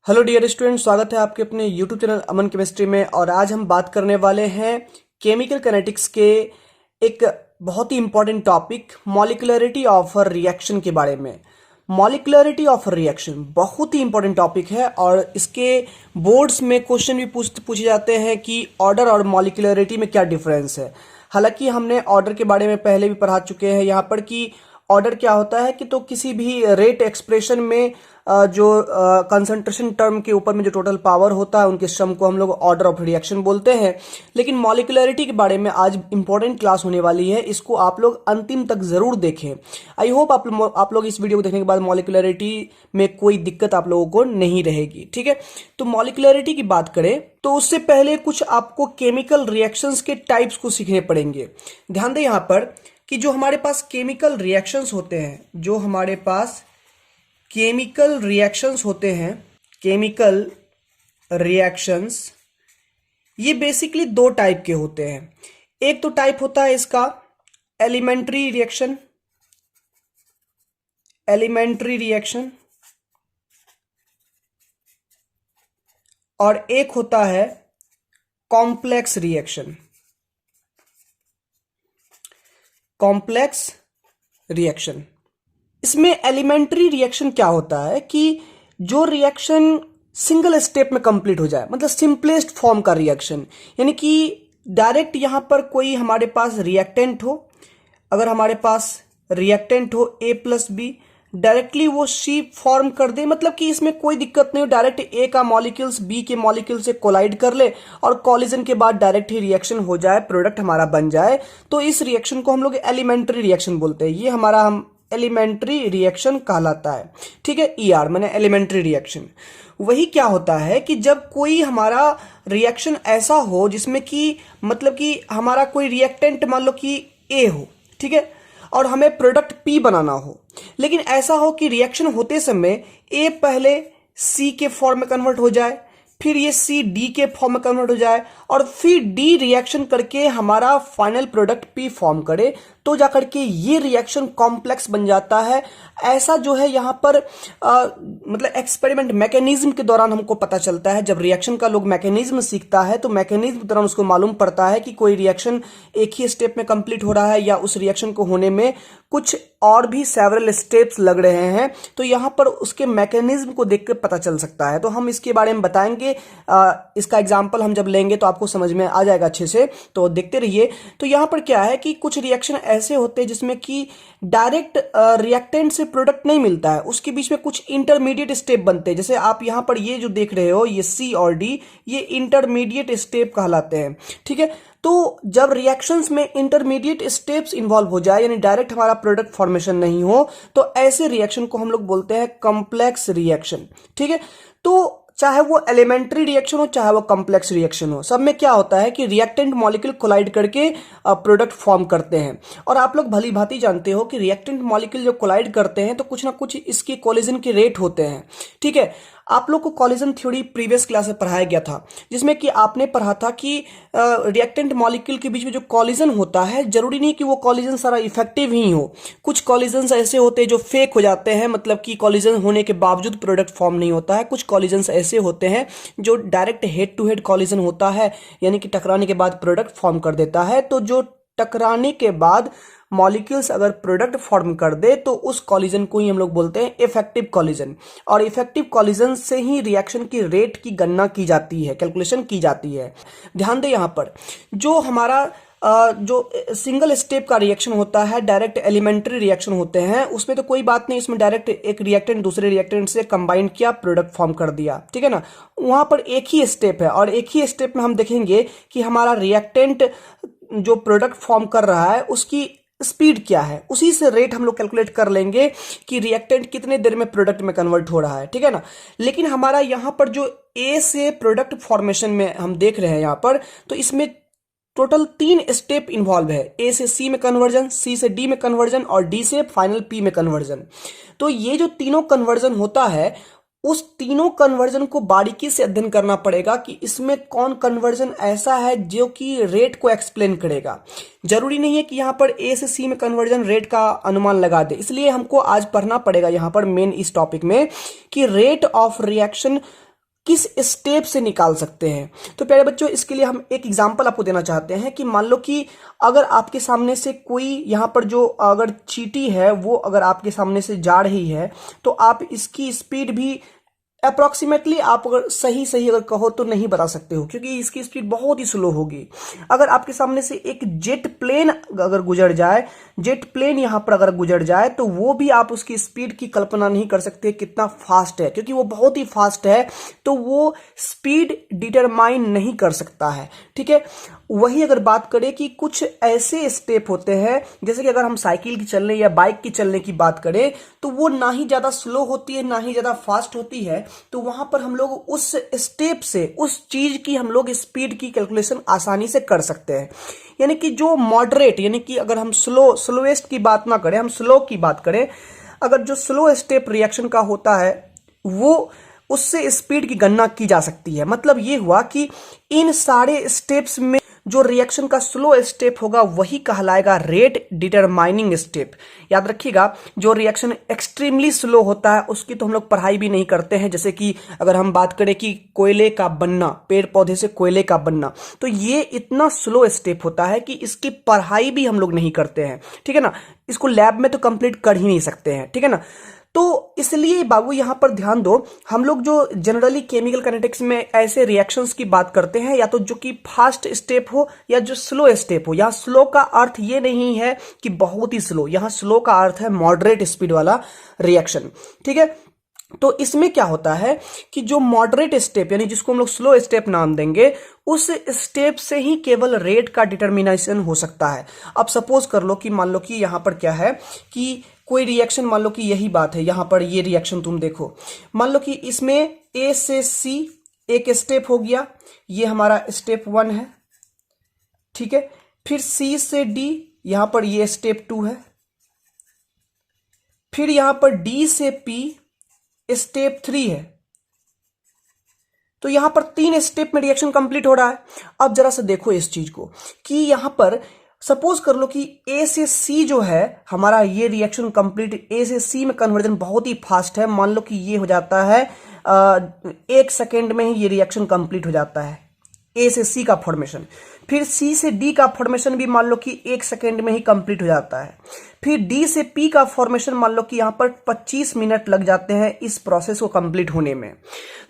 Hello dear student, स्वागत है आपके अपने यूट्यूब चैनल अमन केमिस्ट्री में। और आज हम बात करने वाले हैं केमिकल कैनेटिक्स के एक बहुत ही important topic molecularity of a reaction के बारे में। मॉलिक्यूलरिटी ऑफ अ रिएक्शन बहुत ही इंपॉर्टेंट टॉपिक है और इसके बोर्ड्स में क्वेश्चन भी पूछे जाते हैं कि ऑर्डर और मॉलिक्यूलरिटी में क्या डिफरेंस है। हालांकि हमने ऑर्डर के बारे में पहले भी पढ़ा चुके हैं यहाँ पर कि ऑर्डर क्या होता है कि तो किसी भी रेट एक्सप्रेशन में जो कंसंट्रेशन टर्म के ऊपर में जो टोटल पावर होता है उनके सम को हम लोग ऑर्डर ऑफ रिएक्शन बोलते हैं। लेकिन मॉलिक्यूलरिटी के बारे में आज इंपॉर्टेंट क्लास होने वाली है, इसको आप लोग अंतिम तक जरूर देखें। आई होप आप लोग इस वीडियो को देखने के बाद मॉलिक्यूलरिटी में कोई दिक्कत आप लोगों को नहीं रहेगी। ठीक है, तो मॉलिक्यूलरिटी की बात करें तो उससे पहले कुछ आपको केमिकल रिएक्शंस के टाइप्स को सीखने पड़ेंगे। ध्यान दें यहाँ पर कि जो हमारे पास केमिकल रिएक्शंस होते हैं, जो हमारे पास केमिकल रिएक्शंस होते हैं, केमिकल रिएक्शंस ये बेसिकली दो टाइप के होते हैं। एक तो टाइप होता है इसका एलिमेंट्री रिएक्शन, एलिमेंट्री रिएक्शन, और एक होता है कॉम्प्लेक्स रिएक्शन, कॉम्प्लेक्स रिएक्शन। इसमें एलिमेंट्री रिएक्शन क्या होता है कि जो रिएक्शन सिंगल स्टेप में कंप्लीट हो जाए, मतलब सिंपलेस्ट फॉर्म का रिएक्शन, यानी कि डायरेक्ट यहां पर कोई हमारे पास रिएक्टेंट हो, अगर हमारे पास रिएक्टेंट हो A प्लस बी, डायरेक्टली वो C फॉर्म कर दे, मतलब कि इसमें कोई दिक्कत नहीं हो, डायरेक्ट A का मॉलिक्यूल्स B के मॉलिक्यूल से कोलाइड कर ले और कॉलिजन के बाद डायरेक्ट ही रिएक्शन हो जाए, प्रोडक्ट हमारा बन जाए, तो इस रिएक्शन को हम लोग एलिमेंट्री रिएक्शन बोलते हैं। ये हमारा हम एलिमेंट्री रिएक्शन कहलाता है। ठीक है, ER माने एलिमेंट्री रिएक्शन। वही क्या होता है कि जब कोई हमारा रिएक्शन ऐसा हो जिसमें कि मतलब कि हमारा कोई रिएक्टेंट मान लो कि A हो, ठीक है, और हमें प्रोडक्ट P बनाना हो, लेकिन ऐसा हो कि रिएक्शन होते समय A पहले C के फॉर्म में कन्वर्ट हो जाए, फिर ये C D के फॉर्म में कन्वर्ट हो जाए और फिर D रिएक्शन करके हमारा फाइनल प्रोडक्ट P फॉर्म करे, तो जाकर के ये रिएक्शन कॉम्प्लेक्स बन जाता है। ऐसा जो है यहाँ पर मतलब एक्सपेरिमेंट मैकेनिज्म के दौरान हमको पता चलता है। जब रिएक्शन का लोग मैकेनिज्म सीखता है तो मैकेनिज्म के दौरान उसको मालूम पड़ता है कि कोई रिएक्शन एक ही स्टेप में कंप्लीट हो रहा है या उस रिएक्शन को होने में कुछ और भी सेवरल स्टेप्स लग रहे हैं, तो यहाँ पर उसके मैकेनिज्म को देख कर पता चल सकता है। तो हम इसके बारे में बताएंगे, इसका एग्जाम्पल हम जब लेंगे तो आपको समझ में आ जाएगा अच्छे से, तो देखते रहिए। तो यहाँ पर क्या है कि कुछ रिएक्शन ऐसे होते हैं जिसमें कि डायरेक्ट रिएक्टेंट से प्रोडक्ट नहीं मिलता है, उसके बीच में कुछ इंटरमीडिएट स्टेप बनते हैं। जैसे आप यहां पर ये जो देख रहे हो, ये C और D, ये इंटरमीडिएट स्टेप कहलाते हैं। ठीक है, तो जब रिएक्शंस में इंटरमीडिएट स्टेप्स इन्वॉल्व हो जाए, यानी डायरेक्ट हमारा प्रोडक्ट फॉर्मेशन नहीं हो, तो ऐसे रिएक्शन को हम लोग बोलते हैं कॉम्प्लेक्स रिएक्शन। ठीक है, तो चाहे वो एलिमेंट्री रिएक्शन हो चाहे वो कॉम्प्लेक्स रिएक्शन हो, सब में क्या होता है कि रिएक्टेंट मॉलिक्यूल कोलाइड करके प्रोडक्ट फॉर्म करते हैं। और आप लोग भली भांति जानते हो कि रिएक्टेंट मॉलिक्यूल जब कोलाइड करते हैं तो कुछ ना कुछ इसकी कोलिजन के रेट होते हैं। ठीक है, आप लोग को कोलिजन थ्योरी प्रीवियस क्लास में पढ़ाया गया था, जिसमें कि आपने पढ़ा था कि रिएक्टेंट मॉलिक्यूल के बीच में जो कोलिजन होता है, जरूरी नहीं कि वो कोलिजन सारा इफेक्टिव ही हो। कुछ कोलिजन्स ऐसे होते हैं जो फेक हो जाते हैं, मतलब कि कोलिजन होने के बावजूद प्रोडक्ट फॉर्म नहीं होता है। कुछ कोलिजन्स ऐसे होते हैं जो direct head to head collision होता है, यानी कि टकराने के बाद प्रोडक्ट फॉर्म कर देता है। तो जो टकराने के बाद मॉलिक्यूल्स अगर प्रोडक्ट फॉर्म कर दे तो उस कॉलिजन को ही हम लोग बोलते हैं इफेक्टिव कॉलिजन। और इफेक्टिव कॉलिजन से ही रिएक्शन की रेट की गणना की जाती है, कैलकुलेशन की जाती है। ध्यान दें यहाँ पर जो हमारा जो सिंगल स्टेप का रिएक्शन होता है, डायरेक्ट एलिमेंट्री रिएक्शन होते हैं, उसमें तो कोई बात नहीं, इसमें डायरेक्ट एक रिएक्टेंट दूसरे रिएक्टेंट से कंबाइन किया, प्रोडक्ट फॉर्म कर दिया। ठीक है ना, वहां पर एक ही स्टेप है और एक ही स्टेप में हम देखेंगे कि हमारा रिएक्टेंट जो प्रोडक्ट फॉर्म कर रहा है उसकी स्पीड क्या है, उसी से रेट हम लोग कैलकुलेट कर लेंगे कि रिएक्टेंट कितने देर में प्रोडक्ट में कन्वर्ट हो रहा है। ठीक है ना, लेकिन हमारा यहां पर जो A से प्रोडक्ट फॉर्मेशन में हम देख रहे हैं यहां पर, तो इसमें टोटल 3 स्टेप इन्वॉल्व है। A से C में कन्वर्जन, C से D में कन्वर्जन और D से फाइनल P में कन्वर्जन। तो ये जो तीनों कन्वर्जन होता है, उस तीनों कन्वर्जन को बारीकी से अध्ययन करना पड़ेगा कि इसमें कौन कन्वर्जन ऐसा है जो कि रेट को एक्सप्लेन करेगा। जरूरी नहीं है कि यहाँ पर A से C में कन्वर्जन रेट का अनुमान लगा दे, इसलिए हमको आज पढ़ना पड़ेगा यहाँ पर मेन इस टॉपिक में कि रेट ऑफ रिएक्शन किस स्टेप से निकाल सकते हैं। तो प्यारे बच्चों, इसके लिए हम एक एग्जांपल आपको देना चाहते हैं कि मान लो कि अगर आपके सामने से कोई यहाँ पर जो अगर चींटी है वो अगर आपके सामने से जा रही है तो आप इसकी स्पीड भी अप्रोक्सीमेटली आप अगर सही अगर कहो तो नहीं बता सकते हो, क्योंकि इसकी स्पीड बहुत ही स्लो होगी। अगर आपके सामने से एक जेट प्लेन अगर गुजर जाए, जेट प्लेन यहां पर अगर गुजर जाए तो वो भी आप उसकी स्पीड की कल्पना नहीं कर सकते कितना फास्ट है, क्योंकि वो बहुत ही फास्ट है तो वो स्पीड डिटरमाइन नहीं कर सकता है। ठीक है, वही अगर बात करें कि कुछ ऐसे स्टेप होते हैं जैसे कि अगर हम साइकिल की चलने या बाइक की चलने की बात करें तो वो ना ही ज्यादा स्लो होती है ना ही ज्यादा फास्ट होती है, तो वहां पर हम लोग उस स्टेप से उस चीज की हम लोग स्पीड की कैलकुलेशन आसानी से कर सकते हैं। यानी कि जो मॉडरेट, यानी कि अगर हम स्लोएस्ट की बात ना करें, हम स्लो की बात करें, अगर जो स्लो स्टेप रिएक्शन का होता है वो उससे स्पीड की गणना की जा सकती है। मतलब ये हुआ कि इन सारे स्टेप्स में जो रिएक्शन का स्लो स्टेप होगा वही कहलाएगा रेट डिटरमाइनिंग स्टेप। याद रखिएगा, जो रिएक्शन एक्सट्रीमली स्लो होता है उसकी तो हम लोग पढ़ाई भी नहीं करते हैं। जैसे कि अगर हम बात करें कि कोयले का बनना, पेड़ पौधे से कोयले का बनना, तो ये इतना स्लो स्टेप होता है कि इसकी पढ़ाई भी हम लोग नहीं करते हैं। ठीक है ना, इसको लैब में तो कंप्लीट कर ही नहीं सकते हैं। ठीक है ना, तो इसलिए बाबू यहां पर ध्यान दो, हम लोग जो जनरली केमिकल काइनेटिक्स में ऐसे रिएक्शंस की बात करते हैं या तो जो कि फास्ट स्टेप हो या जो स्लो स्टेप हो। यहां स्लो का अर्थ ये नहीं है कि बहुत ही स्लो, यहां स्लो का अर्थ है मॉडरेट स्पीड वाला रिएक्शन। ठीक है, तो इसमें क्या होता है कि जो मॉडरेट स्टेप यानी जिसको हम लोग स्लो स्टेप नाम देंगे, उस स्टेप से ही केवल रेट का डिटर्मिनेशन हो सकता है। अब सपोज कर लो कि मान लो कि यहां पर क्या है कि कोई रिएक्शन, मान लो कि यही बात है, यहां पर ये रिएक्शन तुम देखो, मान लो कि इसमें ए से सी एक स्टेप हो गया, ये हमारा स्टेप 1 है। ठीक है, फिर सी से डी, यहां पर ये स्टेप 2 है। फिर यहां पर डी से पी स्टेप 3 है। तो यहां पर 3 स्टेप में रिएक्शन कंप्लीट हो रहा है। अब जरा सा देखो इस चीज को कि यहां पर सपोज कर लो कि ए से सी जो है हमारा ये रिएक्शन कंप्लीट, ए से सी में कन्वर्जन बहुत ही फास्ट है। मान लो कि ये हो जाता है 1 सेकेंड में ही ये रिएक्शन कंप्लीट हो जाता है, ए से सी का फॉर्मेशन। फिर सी से डी का फॉर्मेशन भी मान लो कि 1 सेकेंड में ही कंप्लीट हो जाता है। फिर डी से पी का फॉर्मेशन मान लो कि यहां पर 25 मिनट लग जाते हैं इस प्रोसेस को कंप्लीट होने में।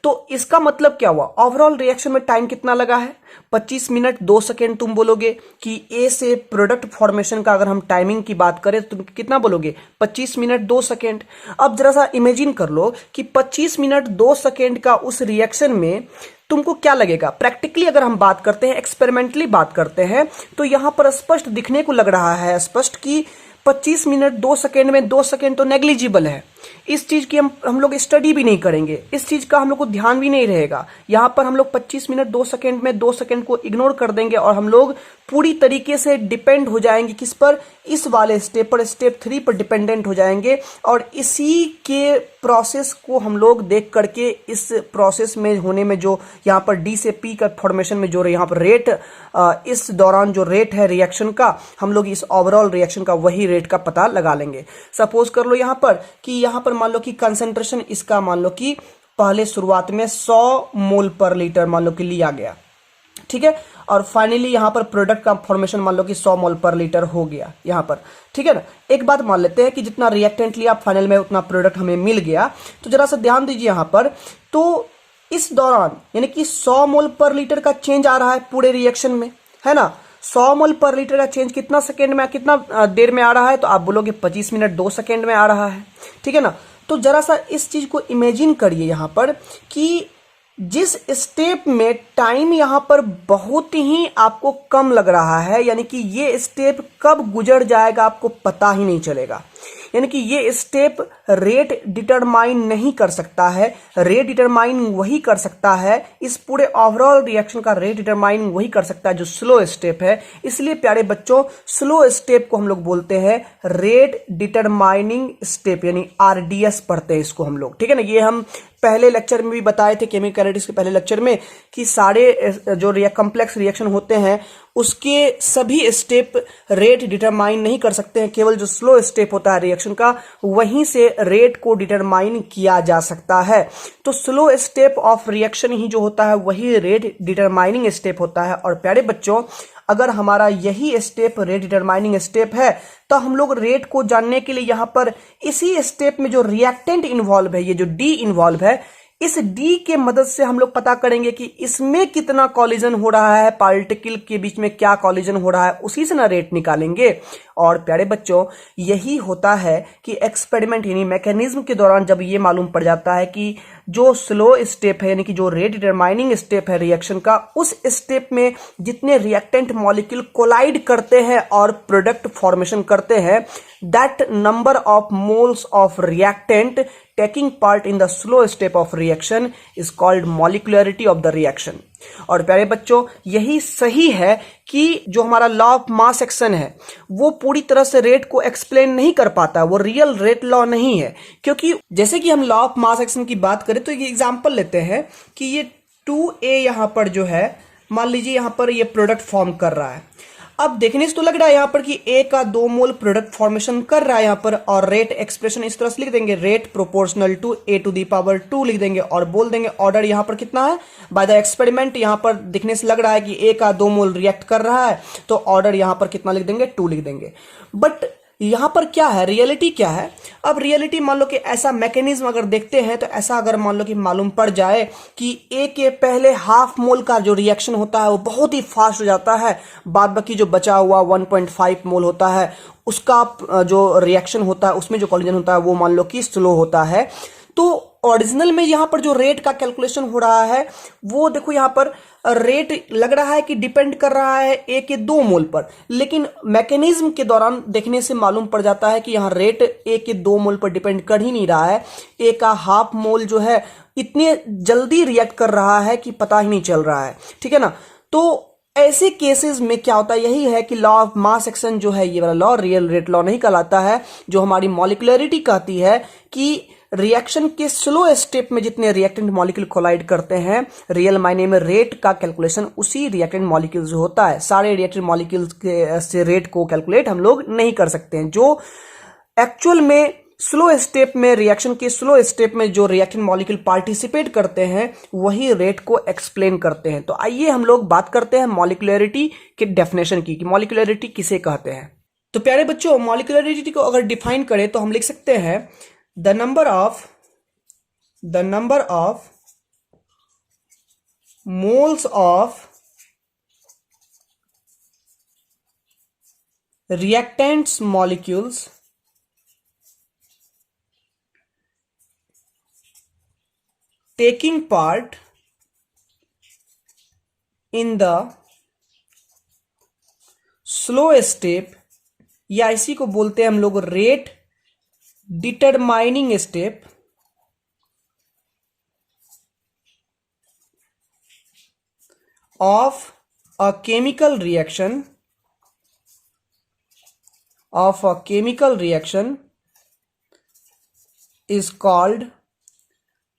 तो इसका मतलब क्या हुआ, ओवरऑल रिएक्शन में टाइम कितना लगा है, 25 मिनट 2 सेकेंड। तुम बोलोगे कि ए से प्रोडक्ट फॉर्मेशन का अगर हम टाइमिंग की बात करें तो तुम कितना बोलोगे, 25 मिनट 2 सेकेंड। अब जरा सा इमेजिन कर लो कि 25 मिनट 2 सेकेंड का उस रिएक्शन में तुमको क्या लगेगा। प्रैक्टिकली अगर हम बात करते हैं, एक्सपेरिमेंटली बात करते हैं, तो यहां पर स्पष्ट दिखने को लग रहा है स्पष्ट कि 25 मिनट 2 सेकेंड में 2 सेकेंड तो नेग्लिजिबल है। इस चीज की हम लोग स्टडी भी नहीं करेंगे, इस चीज का हम लोग को ध्यान भी नहीं रहेगा। यहां पर हम लोग 25 मिनट 2 सेकेंड में 2 सेकेंड को इग्नोर कर देंगे और हम लोग पूरी तरीके से डिपेंड हो जाएंगे किस पर, इस वाले स्टेप पर, स्टेप 3 पर डिपेंडेंट हो जाएंगे। और इसी के प्रोसेस को हम लोग देख करके इस प्रोसेस में होने में जो यहाँ पर डी से पी का फॉर्मेशन में जो यहाँ पर रेट, इस दौरान जो रेट है रिएक्शन का, हम लोग इस ओवरऑल रिएक्शन का वही रेट का पता लगा लेंगे। सपोज कर लो यहाँ पर कि यहाँ पर मान लो कि कंसेंट्रेशन इसका मान लो कि पहले शुरुआत में 100 मोल पर लीटर मान लो कि लिया गया। ठीक है, और फाइनली यहां पर प्रोडक्ट का फॉर्मेशन मान लो कि 100 मोल पर लीटर हो गया यहां पर। ठीक है ना, एक बात मान लेते हैं कि जितना रिएक्टेंट लिया फाइनल में उतना प्रोडक्ट हमें मिल गया। तो जरा सा ध्यान दीजिए यहां पर, तो इस दौरान यानी कि 100 मोल पर लीटर का चेंज आ रहा है पूरे रिएक्शन में, है ना। 100 मोल पर लीटर का चेंज कितना सेकेंड में, कितना देर में आ रहा है, तो आप बोलोगे 25 मिनट 2 सेकेंड में आ रहा है। ठीक है ना, तो जरा सा इस चीज को इमेजिन करिए यहां पर कि जिस स्टेप में टाइम यहां पर बहुत ही आपको कम लग रहा है, यानी कि ये स्टेप कब गुजर जाएगा आपको पता ही नहीं चलेगा। यानी कि ये स्टेप रेट डिटरमाइन नहीं कर सकता है, रेट डिटरमाइन वही कर सकता है, इस पूरे ओवरऑल रिएक्शन का रेट डिटरमाइन वही कर सकता है जो स्लो स्टेप है। इसलिए प्यारे बच्चों, स्लो स्टेप को हम लोग बोलते हैं रेट डिटरमाइनिंग स्टेप, यानी आरडीएस पढ़ते हैं इसको हम लोग। ठीक है ना, ये हम पहले लेक्चर में भी बताए थे, केमिकलिटीज के पहले लेक्चर में, कि सारे जो कॉम्प्लेक्स रिएक्शन होते हैं उसके सभी स्टेप रेट डिटरमाइन नहीं कर सकते हैं, केवल जो स्लो स्टेप होता है रिएक्शन का वहीं से रेट को डिटरमाइन किया जा सकता है। तो स्लो स्टेप ऑफ रिएक्शन ही जो होता है वही रेट डिटरमाइनिंग स्टेप होता है। और प्यारे बच्चों, अगर हमारा यही स्टेप रेट डिटरमाइनिंग स्टेप है तो हम लोग रेट को जानने के लिए यहां पर इसी स्टेप में जो रिएक्टेंट इन्वॉल्व है, ये जो डी इन्वॉल्व है, इस डी के मदद से हम लोग पता करेंगे कि इसमें कितना कॉलिजन हो रहा है, पार्टिकल के बीच में क्या कॉलिजन हो रहा है, उसी से ना रेट निकालेंगे। और प्यारे बच्चों, यही होता है कि एक्सपेरिमेंट यानी मैकेनिज्म के दौरान जब ये मालूम पड़ जाता है कि जो स्लो स्टेप है यानी कि जो रेट डिटरमाइनिंग स्टेप है रिएक्शन का, उस स्टेप में जितने रिएक्टेंट मॉलिक्यूल कोलाइड करते हैं और प्रोडक्ट फॉर्मेशन करते हैं, that number of moles of reactant taking part in the slow step of reaction is called molecularity of the reaction. और प्यारे बच्चों, यही सही है कि जो हमारा लॉ ऑफ मास एक्शन है वो पूरी तरह से रेट को एक्सप्लेन नहीं कर पाता, वो रियल रेट लॉ नहीं है। क्योंकि जैसे कि हम लॉ ऑफ मास एक्शन की बात करें तो ये एग्जांपल लेते हैं कि ये 2a यहां पर जो है, मान लीजिए यहां पर ये प्रोडक्ट फॉर्म कर रहा है। अब देखने से तो लग रहा है यहां पर कि a का 2 मोल प्रोडक्ट फॉर्मेशन कर रहा है यहां पर, और रेट एक्सप्रेशन इस तरह से लिख देंगे, रेट प्रोपोर्शनल टू a⁻2 लिख देंगे और बोल देंगे ऑर्डर यहां पर कितना है बाय द एक्सपेरिमेंट। यहां पर दिखने से लग रहा है कि a का 2 मोल रिएक्ट कर रहा है, तो ऑर्डर यहां पर कितना लिख देंगे, 2 लिख देंगे। बट यहां पर क्या है, रियलिटी क्या है? अब रियलिटी मान लो कि ऐसा मैकेनिज्म अगर देखते हैं तो ऐसा अगर मान लो कि मालूम पड़ जाए कि ए के पहले हाफ मोल का जो रिएक्शन होता है वो बहुत ही फास्ट हो जाता है, बाद बाकी जो बचा हुआ 1.5 मोल होता है उसका जो रिएक्शन होता है उसमें जो कॉलिजन होता है वो मान लो कि स्लो होता है, तो ओरिजिनल में यहां पर जो रेट का कैलकुलेशन हो रहा है वो देखो यहां पर रेट लग रहा है कि डिपेंड कर रहा है ए के 2 मोल पर, लेकिन मैकेनिज्म के दौरान देखने से मालूम पड़ जाता है कि यहां रेट ए के 2 मोल पर डिपेंड कर ही नहीं रहा है। ए का हाफ मोल जो है इतने जल्दी रिएक्ट कर रहा है कि पता ही नहीं चल रहा है, ठीक है ना। तो ऐसे केसेस में क्या होता है, यही है कि लॉ ऑफ मास एक्शन जो है ये वाला लॉ रियल रेट लॉ नहीं कहलाता है। जो हमारी मॉलिक्यूलरिटी कहती है कि रिएक्शन के स्लो स्टेप में जितने रिएक्टेंट मॉलिक्यूल कोलाइड करते हैं, रियल मायने में रेट का कैलकुलेशन उसी रिएक्टेंट मॉलिक्यूल से होता है। सारे रिएक्टेंट मॉलिक्यूल से रेट को कैलकुलेट हम लोग नहीं कर सकते हैं। जो एक्चुअल में स्लो स्टेप में, रिएक्शन के स्लो स्टेप में जो रिएक्टेंट मॉलिक्यूल पार्टिसिपेट करते हैं वही रेट को एक्सप्लेन करते हैं। तो आइए हम लोग बात करते हैं मॉलिक्यूलरिटी के डेफिनेशन की, कि मॉलिक्यूलरिटी किसे कहते हैं। तो प्यारे बच्चों, मॉलिक्यूलरिटी को अगर डिफाइन करें तो हम लिख सकते हैं the number of moles of reactants molecules taking part in the slow step, या इसी को बोलते हैं हम लोग rate determining step of a chemical reaction is called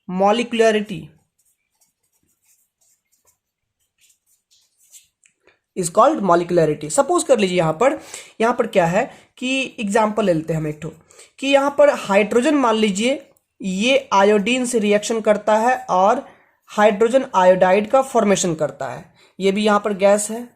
molecularity, suppose कर लीजिए यहां पर क्या है कि एग्जांपल ले लेते हैं हम एक ठो, कि यहां पर हाइड्रोजन मान लीजिए ये आयोडीन से रिएक्शन करता है और हाइड्रोजन आयोडाइड का फॉर्मेशन करता है। ये भी यहां पर गैस है,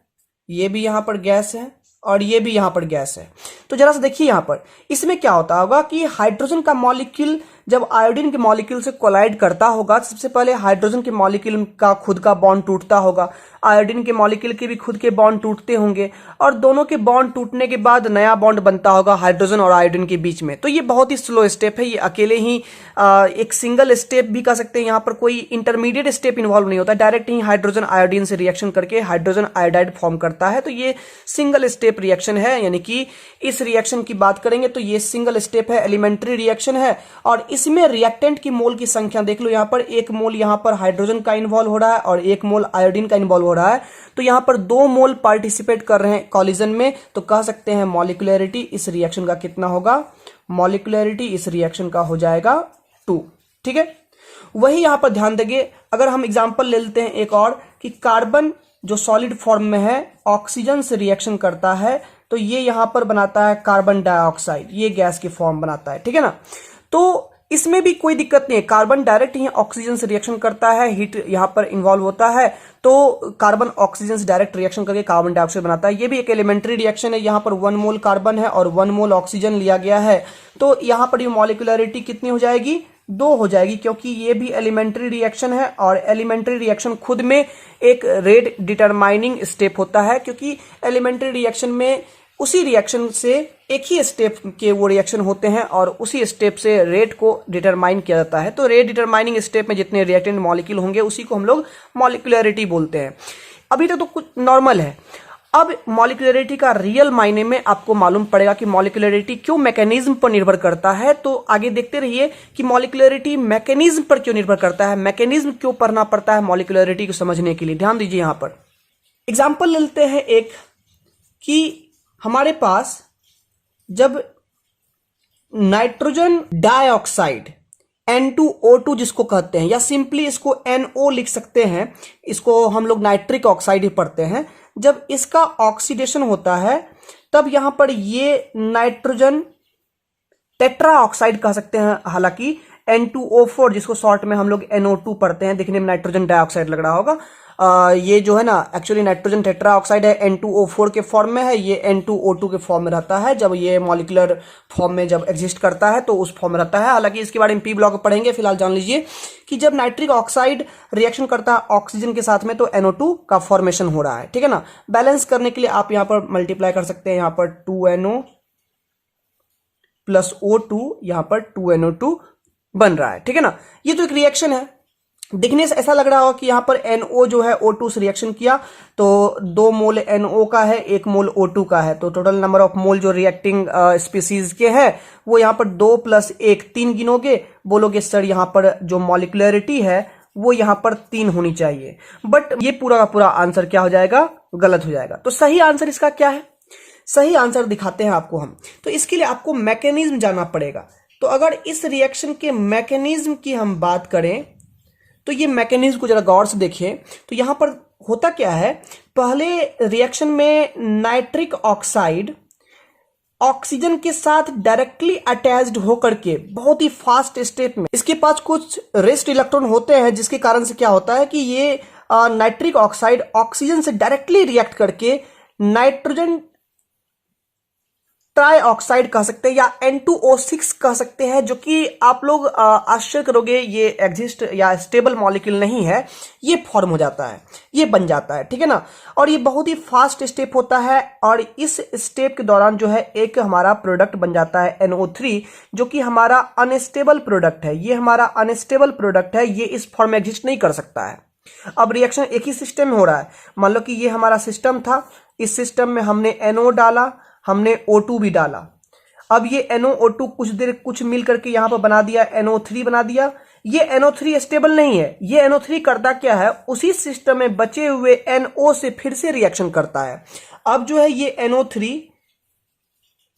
ये भी यहां पर गैस है और ये भी यहां पर गैस है। तो जरा सा देखिए यहां पर इसमें क्या होता होगा कि हाइड्रोजन का मॉलिक्यूल जब आयोडीन के मॉलिक्यूल से कोलाइड करता होगा, सबसे पहले हाइड्रोजन के मॉलिक्यूल का खुद का बॉन्ड टूटता होगा, आयोडीन के मॉलिक्यूल के भी खुद के बॉन्ड टूटते होंगे और दोनों के बॉन्ड टूटने के बाद नया बॉन्ड बनता होगा हाइड्रोजन और आयोडीन के बीच में। तो ये बहुत ही स्लो स्टेप है, ये अकेले ही एक सिंगल स्टेप भी कह सकते हैं, यहाँ पर कोई इंटरमीडिएट स्टेप इन्वॉल्व नहीं होता, डायरेक्ट ही हाइड्रोजन आयोडीन से रिएक्शन करके हाइड्रोजन आयोडाइड फॉर्म करता है। तो ये सिंगल स्टेप रिएक्शन है, यानी कि इस रिएक्शन की बात करेंगे तो ये सिंगल स्टेप है, एलिमेंट्री रिएक्शन है। और इसमें रिएक्टेंट की मोल की संख्या देख लो, यहाँ पर 1 मोल यहाँ पर हाइड्रोजन का इन्वॉल्व हो रहा है और 1 मोल आयोडीन का इन्वॉल्व हो रहा है। तो यहाँ पर 2 मोल पार्टिसिपेट कर रहे हैं कॉलिजन में, तो कह सकते हैं मॉलिक्यूलरिटी इस रिएक्शन का कितना होगा, मॉलिक्यूलरिटी इस रिएक्शन का हो जाएगा 2। ठीक है, वही यहां पर ध्यान देंगे। अगर हम एग्जांपल ले लेते हैं एक और, कि कार्बन जो सॉलिड फॉर्म में है ऑक्सीजन से रिएक्शन करता है, तो ये यहां पर बनाता है कार्बन डाइऑक्साइड, ये गैस की फॉर्म बनाता है, ठीक है ना। तो इसमें भी कोई दिक्कत नहीं है, कार्बन डायरेक्ट ही ऑक्सीजन से रिएक्शन करता है, हीट यहां पर इन्वॉल्व होता है, तो कार्बन ऑक्सीजन से डायरेक्ट रिएक्शन करके कार्बन डाइऑक्साइड बनाता है। ये भी एक एलिमेंट्री रिएक्शन है। यहां पर 1 मोल कार्बन है और 1 मोल ऑक्सीजन लिया गया है, तो यहां पर ये मॉलिक्यूलरिटी कितनी हो जाएगी, 2 हो जाएगी, क्योंकि ये भी एलिमेंट्री रिएक्शन है और एलिमेंट्री रिएक्शन खुद में एक रेट डिटरमाइनिंग स्टेप होता है, क्योंकि एलिमेंट्री रिएक्शन में उसी रिएक्शन से एक ही स्टेप के वो रिएक्शन होते हैं और उसी स्टेप से रेट को डिटरमाइन किया जाता है। तो रेट डिटरमाइनिंग स्टेप में जितने रिएक्टेंट मॉलिक्यूल होंगे उसी को हम लोग मॉलिक्यूलरिटी बोलते हैं। अभी तक तो कुछ नॉर्मल है। अब मॉलिक्यूलरिटी का रियल मायने में आपको मालूम पड़ेगा कि मॉलिक्यूलरिटी क्यों मैकेनिज्म पर निर्भर करता है। तो आगे देखते रहिए कि मॉलिक्यूलरिटी मैकेनिज्म पर क्यों निर्भर करता है, मैकेनिज्म क्यों पढ़ना पड़ता है मॉलिक्यूलरिटी को समझने के लिए। ध्यान दीजिए यहां पर एग्जाम्पल लेते हैं एक, कि हमारे पास जब नाइट्रोजन डाइऑक्साइड N2O2 जिसको कहते हैं, या सिंपली इसको NO लिख सकते हैं, इसको हम लोग नाइट्रिक ऑक्साइड ही पढ़ते हैं, जब इसका ऑक्सीडेशन होता है तब यहां पर ये नाइट्रोजन टेट्रा ऑक्साइड कह सकते हैं, हालांकि N2O4 जिसको शॉर्ट में हम लोग NO2 पढ़ते हैं, दिखने में नाइट्रोजन डाइऑक्साइड लग रहा होगा, ये जो है ना एक्चुअली नाइट्रोजन टेट्रा ऑक्साइड है, N2O4 के फॉर्म में है, ये N2O2 के फॉर्म में रहता है। जब ये मॉलिक्यूलर फॉर्म में जब एग्जिस्ट करता है तो उस फॉर्म में रहता है। हालांकि इसके बारे में पी ब्लॉक पढ़ेंगे, फिलहाल जान लीजिए कि जब नाइट्रिक ऑक्साइड रिएक्शन करता है ऑक्सीजन के साथ में तो NO2 का फॉर्मेशन हो रहा है, ठीक है ना। बैलेंस करने के लिए आप यहां पर मल्टीप्लाई कर सकते हैं, यहां पर 2NO प्लस O2, यहां पर 2NO2 बन रहा है, ठीक है ना। ये तो एक रिएक्शन है, दिखने से ऐसा लग रहा हो कि यहां पर NO जो है O2 से रिएक्शन किया तो 2 मोल NO का है, 1 मोल O2 का है, तो टोटल नंबर ऑफ मोल जो रिएक्टिंग स्पीसीज के हैं वो यहां पर 2 + 1 3 गिनोगे, बोलोगे सर यहां पर जो मॉलिक्यूलरिटी है वो यहां पर 3 होनी चाहिए, बट ये पूरा का पूरा आंसर क्या हो जाएगा, गलत हो जाएगा। तो सही आंसर इसका क्या है, सही आंसर दिखाते हैं आपको हम। तो इसके लिए आपको मैकेनिज्म जानना पड़ेगा। तो अगर इस रिएक्शन के मैकेनिज्म की हम बात करें तो ये मैकेनिज्म को जरा गौर से देखें। तो यहां पर होता क्या है, पहले रिएक्शन में नाइट्रिक ऑक्साइड ऑक्सीजन के साथ डायरेक्टली अटैच्ड होकर के बहुत ही फास्ट स्टेप में इसके पास कुछ रेस्ट इलेक्ट्रॉन होते हैं, जिसके कारण से क्या होता है कि ये नाइट्रिक ऑक्साइड ऑक्सीजन से डायरेक्टली रिएक्ट करके नाइट्रोजन ट्राई ऑक्साइड कह सकते हैं या N2O6 कह सकते हैं, जो कि आप लोग आश्चर्य करोगे ये एग्जिस्ट या स्टेबल मॉलिक्यूल नहीं है, ये फॉर्म हो जाता है, ये बन जाता है, ठीक है ना। और ये बहुत ही फास्ट स्टेप होता है और इस स्टेप के दौरान जो है एक हमारा प्रोडक्ट बन जाता है NO3, जो कि हमारा अनस्टेबल प्रोडक्ट है। ये हमारा अनस्टेबल प्रोडक्ट है, ये इस फॉर्म में एग्जिस्ट नहीं कर सकता है। अब रिएक्शन एक ही सिस्टम में हो रहा है, मान लो कि ये हमारा सिस्टम था, इस सिस्टम में हमने NO डाला, हमने O2 भी डाला। अब ये NO2 कुछ मिल करके यहां पर बना दिया, NO3 बना दिया। ये NO3 स्टेबल नहीं है, ये NO3 करता क्या है, उसी सिस्टम में बचे हुए NO से फिर से रिएक्शन करता है। अब जो है ये NO3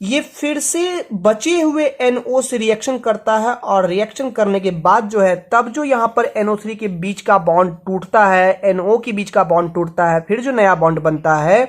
ये फिर से बचे हुए NO से रिएक्शन करता है और रिएक्शन करने के बाद जो है तब जो यहां पर NO3 के बीच का बॉन्ड टूटता है, NO के बीच का बॉन्ड टूटता है, फिर जो नया बॉन्ड बनता है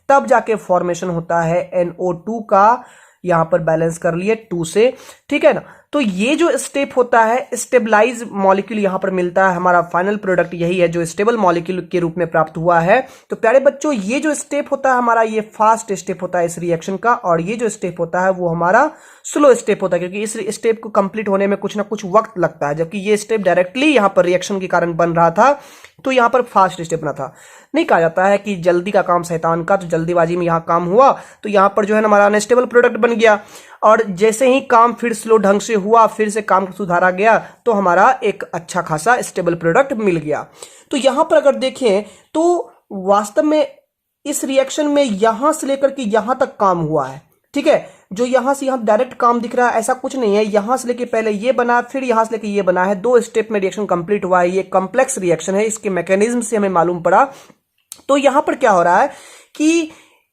तब जाके फॉर्मेशन होता है NO2 का। यहां पर बैलेंस कर लिए 2 से, ठीक है ना। तो ये जो स्टेप होता है स्टेबलाइज मॉलिक्यूल यहां पर मिलता है, हमारा फाइनल प्रोडक्ट यही है जो स्टेबल मॉलिक्यूल के रूप में प्राप्त हुआ है। तो प्यारे बच्चों ये जो स्टेप होता है हमारा, ये फास्ट स्टेप होता है इस रिएक्शन का, और ये जो स्टेप होता है वो हमारा स्लो स्टेप होता है, क्योंकि इस स्टेप को कंप्लीट होने में कुछ ना कुछ वक्त लगता है, जबकि ये स्टेप डायरेक्टली यहां पर रिएक्शन के कारण बन रहा था तो यहां पर फास्ट स्टेप बना था। नहीं कहा जाता है कि जल्दी का काम शैतान का, तो जल्दीबाजी में यहां काम हुआ तो यहां पर जो है हमारा अनस्टेबल प्रोडक्ट बन गया, और जैसे ही काम फिर स्लो ढंग से हुआ, फिर से काम को सुधारा गया तो हमारा एक अच्छा खासा स्टेबल प्रोडक्ट मिल गया। तो यहां पर अगर देखें तो वास्तव में इस रिएक्शन में यहां से लेकर के यहां तक काम हुआ है, ठीक है। जो यहां से यहां डायरेक्ट काम दिख रहा है ऐसा कुछ नहीं है, यहां से लेके पहले ये बना, फिर यहां से लेके ये बना है, 2 स्टेप में रिएक्शन कंप्लीट हुआ है। ये कॉम्प्लेक्स रिएक्शन है, इसके मैकेनिज्म से हमें मालूम पड़ा। तो यहां पर क्या हो रहा है कि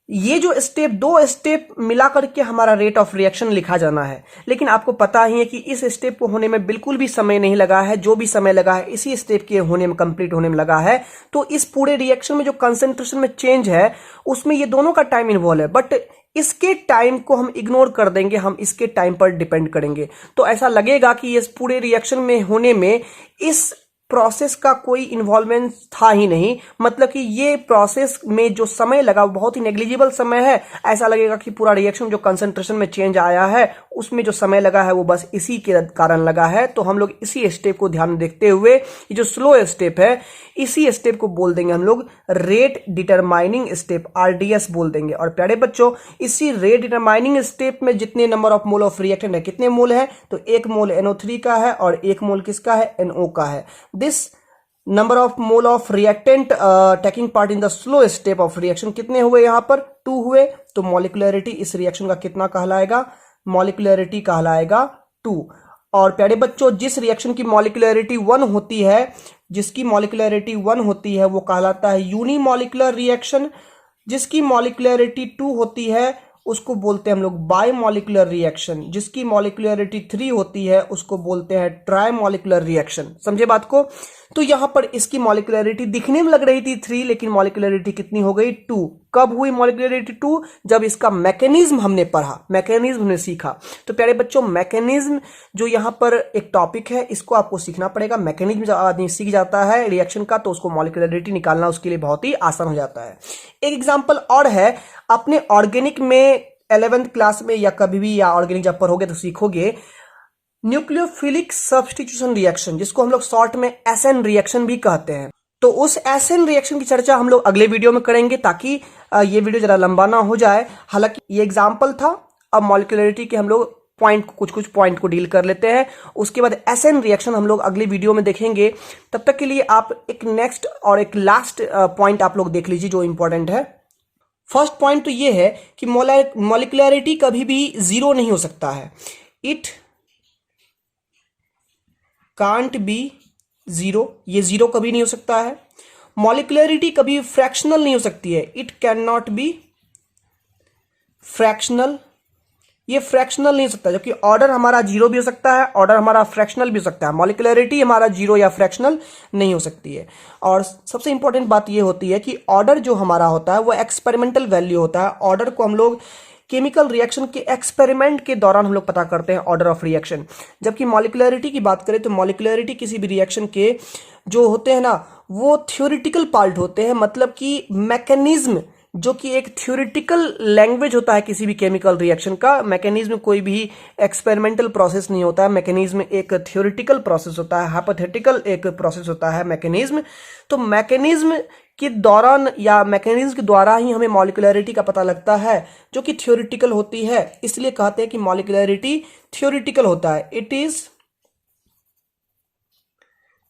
ये जो स्टेप, दो स्टेप मिला करके हमारा रेट ऑफ रिएक्शन लिखा जाना है। लेकिन आपको पता ही है कि इस स्टेप को होने में बिल्कुल भी समय नहीं लगा है, जो भी समय लगा है इसी स्टेप के होने में, कंप्लीट होने में लगा है। तो इस पूरे रिएक्शन में जो कंसेंट्रेशन में चेंज है उसमें ये दोनों का टाइम इन्वॉल्व है, बट इसके टाइम को हम इग्नोर कर देंगे, हम इसके टाइम पर डिपेंड करेंगे। तो ऐसा लगेगा कि इस पूरे रिएक्शन में होने में इस प्रोसेस का कोई इन्वॉल्वमेंट था ही नहीं, मतलब कि ये प्रोसेस में जो समय लगा वो बहुत ही नेग्लिजिबल समय है। ऐसा लगेगा कि पूरा रिएक्शन जो कंसंट्रेशन में चेंज आया है उसमें जो समय लगा है वो बस इसी के कारण लगा है। तो हम लोग इसी स्टेप को ध्यान में देखते हुए ये जो स्लो स्टेप है इसी स्टेप को बोल देंगे हम लोग रेट डिटरमाइनिंग स्टेप, RDS बोल देंगे। और प्यारे बच्चों, इसी रेट डिटरमाइनिंग स्टेप में जितने number of mole of reactant है, कितने मोल है, तो 1 मोल NO3 का है और 1 मोल किसका है, NO का है। This number of mole of reactant taking part in the slow step of reaction कितने हुए, यहां पर 2 हुए। तो मॉलिक्यूलरिटी इस रिएक्शन का कितना कहलाएगा, मॉलिक्यूलरिटी कहलाएगा 2। और प्यारे बच्चों, जिस रिएक्शन की मॉलिक्यूलरिटी 1 होती है, जिसकी मॉलिक्यूलरिटी 1 होती है वो कहलाता है यूनिमॉलिक्यूलर रिएक्शन। जिसकी मॉलिक्यूलरिटी 2 होती है उसको बोलते हैं हम लोग बायमॉलिक्यूलर रिएक्शन। जिसकी मॉलिक्यूलरिटी 3 होती है उसको बोलते हैं ट्राइमॉलिक्यूलर रिएक्शन। समझे बात को? तो यहां पर इसकी मॉलिक्यूलरिटी दिखने में लग रही थी 3, लेकिन मॉलिक्यूलरिटी कितनी हो गई, 2। कब हुई मॉलिक्यूलरिटी 2, जब इसका मैकेनिज्म हमने पढ़ा, मैकेनिज्म हमने सीखा। तो प्यारे बच्चों, मैकेनिज्म जो यहां पर एक टॉपिक है इसको आपको सीखना पड़ेगा। मैकेनिज्म जब आदमी सीख जाता है रिएक्शन का तो उसको मॉलिक्यूलरिटी निकालना उसके लिए बहुत ही आसान हो जाता है। एक एग्जाम्पल और है, अपने ऑर्गेनिक में 11th क्लास में या कभी भी, या ऑर्गेनिक जब पढ़ोगे तो सीखोगे, न्यूक्लियोफिलिक सब्स्टिट्यूशन रिएक्शन, जिसको हम लोग शॉर्ट में SN रिएक्शन भी कहते हैं। तो उस SN रिएक्शन की चर्चा हम लोग अगले वीडियो में करेंगे ताकि ये वीडियो जरा लंबा ना हो जाए। हालांकि ये एग्जाम्पल था, अब मॉलिक्यूलरिटी के हम लोग कुछ पॉइंट को डील कर लेते हैं। उसके बाद SN रिएक्शन हम लोग अगले वीडियो में देखेंगे। तब तक के लिए आप एक नेक्स्ट और एक लास्ट पॉइंट आप लोग देख लीजिए जो इंपॉर्टेंट है। फर्स्ट पॉइंट तो ये है कि मॉलिक्यूलरिटी कभी भी 0 नहीं हो सकता है। इट कांट बी 0, ये 0 कभी नहीं हो सकता है। मॉलिक्यूलरिटी कभी फ्रैक्शनल नहीं हो सकती है। It can not be fractional, ये फ्रैक्शनल नहीं हो सकता। जबकि ऑर्डर हमारा 0 भी हो सकता है, ऑर्डर हमारा फ्रैक्शनल भी हो सकता है। मॉलिक्यूलरिटी हमारा 0 या फ्रैक्शनल नहीं हो सकती है। और सबसे इंपॉर्टेंट बात ये होती है कि ऑर्डर जो हमारा होता है वो एक्सपेरिमेंटल वैल्यू होता है। ऑर्डर को हम लोग केमिकल रिएक्शन के एक्सपेरिमेंट के दौरान हम लोग पता करते हैं, ऑर्डर ऑफ रिएक्शन। जबकि मॉलिक्यूलरिटी की बात करें तो मॉलिक्यूलरिटी किसी भी रिएक्शन के जो होते हैं ना वो थ्योरेटिकल पार्ट होते हैं, मतलब कि मैकेनिज्म जो कि एक थ्योरेटिकल लैंग्वेज होता है किसी भी केमिकल रिएक्शन का। मैकेनिज्म कोई भी एक्सपेरिमेंटल प्रोसेस नहीं होता है, मैकेनिज्म एक थ्योरेटिकल प्रोसेस होता है, हाइपोथेटिकल एक प्रोसेस होता है मैकेनिज्म। तो मैकेनिज्म के दौरान या मैकेनिज्म के द्वारा ही हमें मॉलिक्यूलरिटी का पता लगता है जो कि थ्योरेटिकल होती है। इसलिए कहते हैं कि मॉलिक्यूलरिटी थ्योरेटिकल होता है। इट इज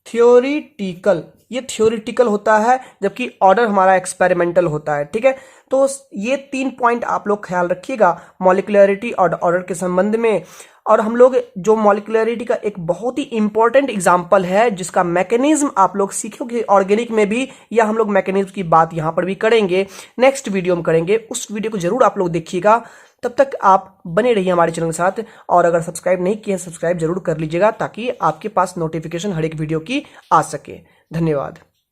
थ्योरेटिकल, ये थ्योरेटिकल होता है, जबकि ऑर्डर हमारा एक्सपेरिमेंटल होता है। ठीक है, तो ये 3 पॉइंट आप लोग ख्याल रखिएगा मॉलिक्यूलरिटी और ऑर्डर के संबंध में। और हम लोग जो मॉलिक्यूलरिटी का एक बहुत ही इंपॉर्टेंट एग्जांपल है जिसका मैकेनिज्म आप लोग सीखोगे ऑर्गेनिक में भी, या हम लोग मैकेनिज्म की बात यहां पर भी करेंगे, नेक्स्ट वीडियो में करेंगे। उस वीडियो को जरूर आप लोग देखिएगा। तब तक आप बने रहिए हमारे चैनल के साथ, और अगर सब्सक्राइब नहीं किए सब्सक्राइब जरूर कर लीजिएगा ताकि आपके पास नोटिफिकेशन हर एक वीडियो की आ सके। धन्यवाद।